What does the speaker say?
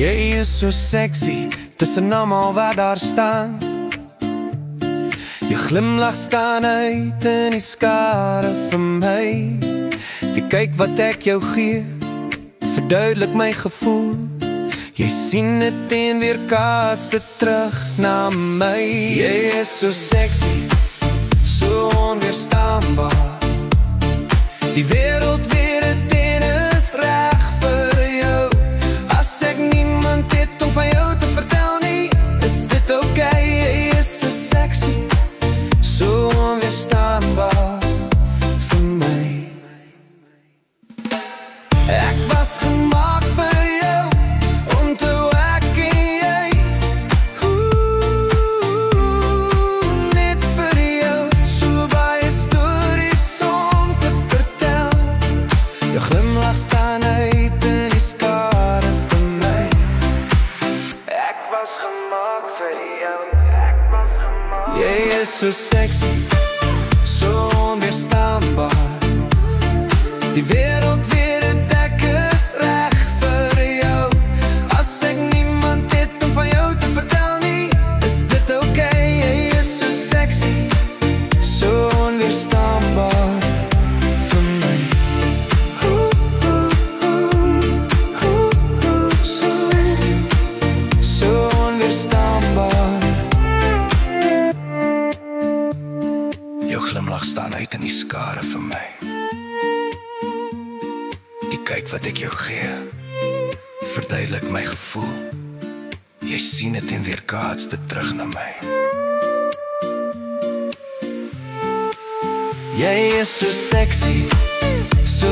Jy is so sexy, tussen almal wat daar staan. Jou glimlach staan uit in die skare vir my. Die kyk wat ek jou gee, verduidelik my gevoel. Jy sien dit en weerkaats dit terug na my. Jy is so sexy, so onweerstaanbaar. Die wêreld weet het en is reg vir jou. As ek niemand het om van jou te vertel nie, is dit okay. Jy is so sexy, so onweerstaanbaar vir my. Ek was gemaak vir jou, om te ek en jy. Net vir jou, so baie stories om te vertel. Jou glimlach staan uit in die skare vir my. Ek was gemaak vir jou. Jy is so sexy, so onweerstaanbaar. Die wêreld weet het, ek is reg vir jou. As ek niemand het om van jou te vertel nie, is dit okay. Jy is so sexy, so onweerstaanbaar vir my. So sexy, so onweerstaanbaar. Jou glimlach staan uit in die skare vir my. Die kyk wat ek jou gee, verduidelik my gevoel. Jy sien het en weerkaats dit terug na my. Jy is so sexy, so